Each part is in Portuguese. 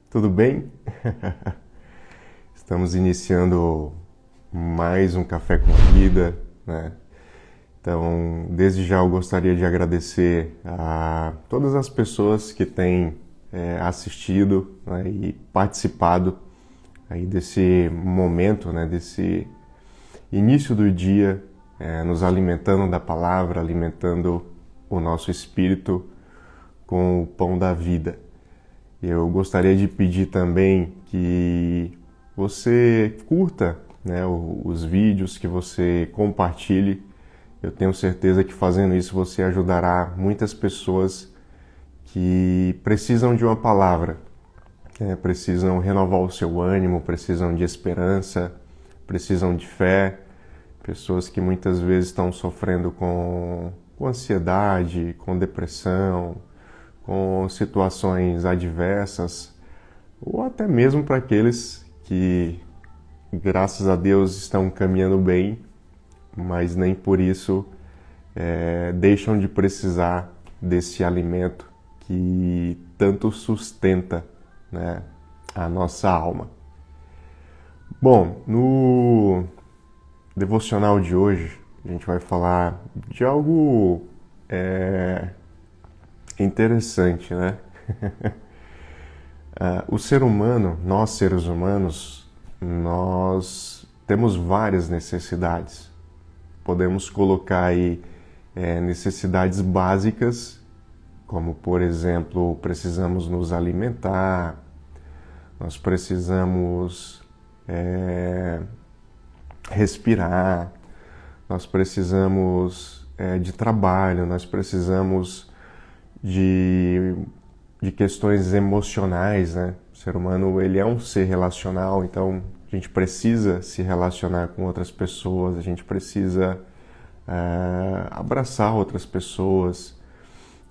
Tudo bem? Estamos iniciando mais um Café com Vida, né? Então, desde já eu gostaria de agradecer a todas as pessoas que têm assistido, né, e participado aí desse momento, né, desse início do dia, nos alimentando da palavra, alimentando o nosso espírito com o pão da vida. Eu gostaria de pedir também que você curta, né, os vídeos, que você compartilhe. Eu tenho certeza que fazendo isso você ajudará muitas pessoas que precisam de uma palavra, precisam renovar o seu ânimo, precisam de esperança, precisam de fé, pessoas que muitas vezes estão sofrendo com ansiedade, com depressão, com situações adversas, ou até mesmo para aqueles que, graças a Deus, estão caminhando bem, mas nem por isso deixam de precisar desse alimento que tanto sustenta, né, a nossa alma. Bom, no devocional de hoje, a gente vai falar de algo interessante, né? O ser humano, nós seres humanos, nós temos várias necessidades. Podemos colocar aí necessidades básicas, como por exemplo, precisamos nos alimentar, nós precisamos respirar, nós precisamos de trabalho, nós precisamos de questões emocionais, né? O ser humano, ele é um ser relacional, então a gente precisa se relacionar com outras pessoas, a gente precisa abraçar outras pessoas,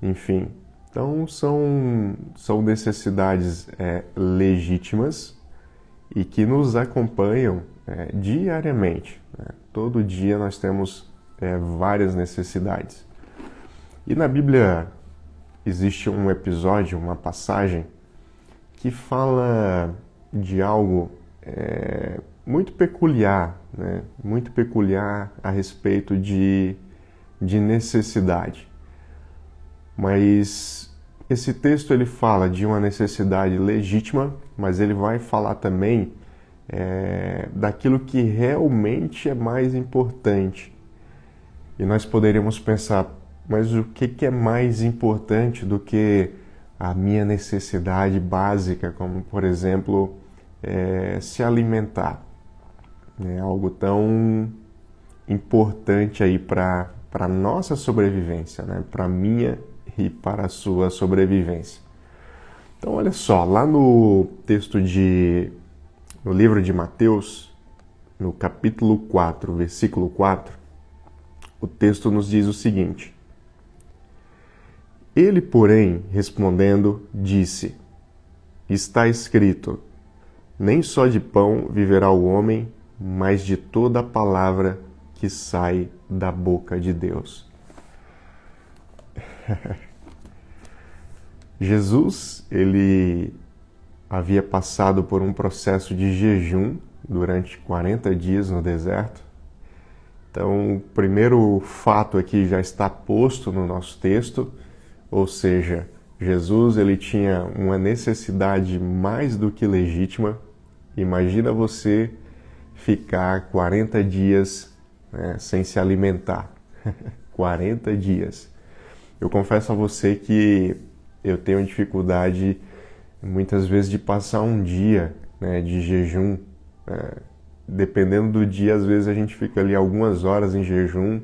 enfim. Então são necessidades legítimas e que nos acompanham diariamente, né? Todo dia nós temos várias necessidades. E na Bíblia existe um episódio, uma passagem, que fala de algo muito peculiar, né? Muito peculiar a respeito de necessidade. Mas esse texto ele fala de uma necessidade legítima, mas ele vai falar também daquilo que realmente é mais importante. E nós poderíamos pensar, mas o que é mais importante do que a minha necessidade básica, como, por exemplo, se alimentar? É algo tão importante aí para a nossa sobrevivência, né? Para a minha e para a sua sobrevivência. Então, olha só, lá no no livro de Mateus, no capítulo 4, versículo 4, o texto nos diz o seguinte: Ele, porém, respondendo, disse: Está escrito, nem só de pão viverá o homem, mas de toda a palavra que sai da boca de Deus. Jesus, ele havia passado por um processo de jejum durante 40 dias no deserto. Então, o primeiro fato aqui já está posto no nosso texto, ou seja, Jesus ele tinha uma necessidade mais do que legítima. Imagina você ficar 40 dias, né, sem se alimentar. 40 dias. Eu confesso a você que eu tenho dificuldade muitas vezes de passar um dia, né, de jejum. Dependendo do dia, às vezes a gente fica ali algumas horas em jejum,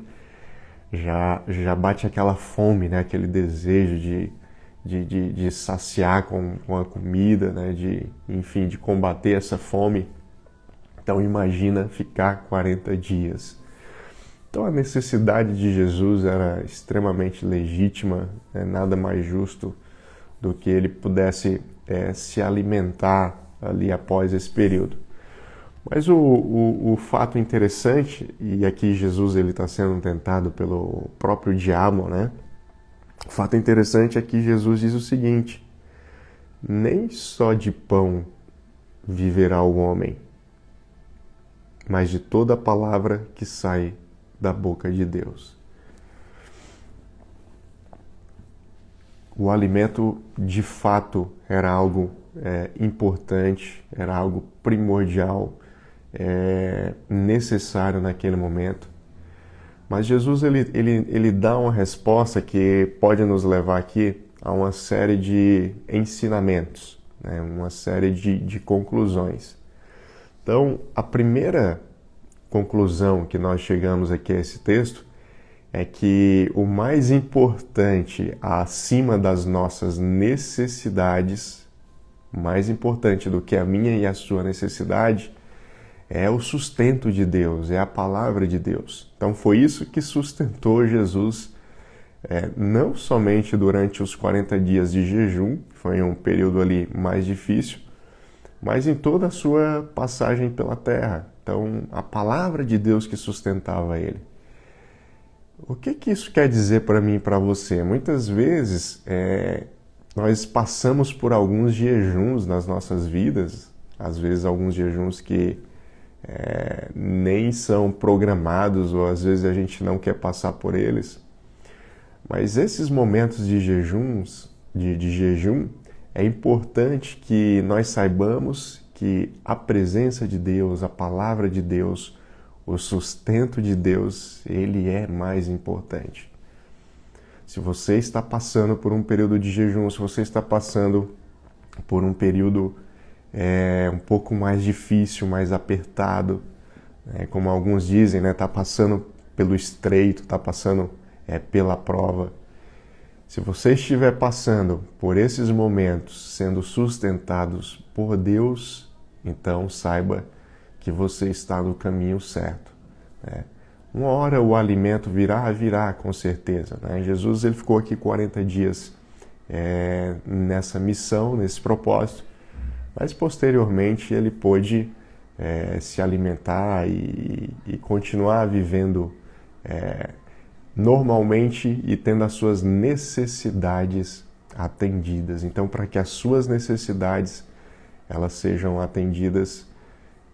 já bate aquela fome, né, aquele desejo de saciar com a comida, né, enfim, de combater essa fome. Então imagina ficar 40 dias. Então a necessidade de Jesus era extremamente legítima, né? Nada mais justo do que ele pudesse se alimentar ali após esse período. Mas o fato interessante, e aqui Jesus está sendo tentado pelo próprio diabo, né? O fato interessante é que Jesus diz o seguinte: nem só de pão viverá o homem, mas de toda a palavra que sai da boca de Deus. O alimento, de fato, era algo importante, era algo primordial, necessário naquele momento. Mas Jesus ele dá uma resposta que pode nos levar aqui a uma série de ensinamentos, né? Uma série de conclusões. Então, a primeira conclusão que nós chegamos aqui a esse texto é que o mais importante acima das nossas necessidades, mais importante do que a minha e a sua necessidade, é o sustento de Deus, é a palavra de Deus. Então foi isso que sustentou Jesus, não somente durante os 40 dias de jejum, foi um período ali mais difícil, mas em toda a sua passagem pela terra. Então, a palavra de Deus que sustentava ele. O que isso quer dizer para mim e para você? Muitas vezes nós passamos por alguns jejuns nas nossas vidas, às vezes alguns jejuns que nem são programados ou às vezes a gente não quer passar por eles. Mas esses momentos de jejum, é importante que nós saibamos que a presença de Deus, a palavra de Deus, o sustento de Deus, ele é mais importante. Se você está passando por um período de jejum, se você está passando por um período um pouco mais difícil, mais apertado, como alguns dizem, né? Está passando pelo estreito, está passando pela prova. Se você estiver passando por esses momentos, sendo sustentados por Deus, então saiba que você está no caminho certo. Uma hora o alimento virá com certeza. Jesus ele ficou aqui 40 dias nessa missão, nesse propósito, mas posteriormente ele pôde se alimentar e continuar vivendo normalmente e tendo as suas necessidades atendidas. Então, para que as suas necessidades elas sejam atendidas,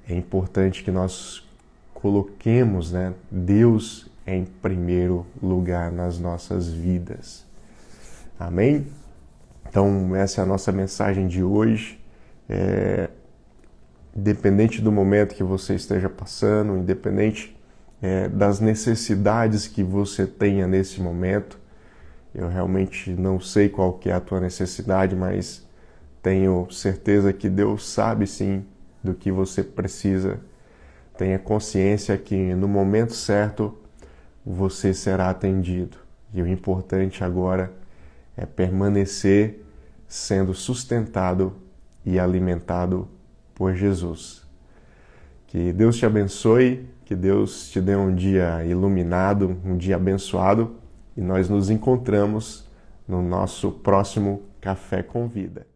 é importante que nós coloquemos, Deus em primeiro lugar nas nossas vidas. Amém? Então, essa é a nossa mensagem de hoje. Independente do momento que você esteja passando, independente das necessidades que você tenha nesse momento, eu realmente não sei qual que é a tua necessidade, mas tenho certeza que Deus sabe sim do que você precisa. Tenha consciência que no momento certo você será atendido. E o importante agora é permanecer sendo sustentado e alimentado por Jesus. Que Deus te abençoe, que Deus te dê um dia iluminado, um dia abençoado, e nós nos encontramos no nosso próximo Café com Vida.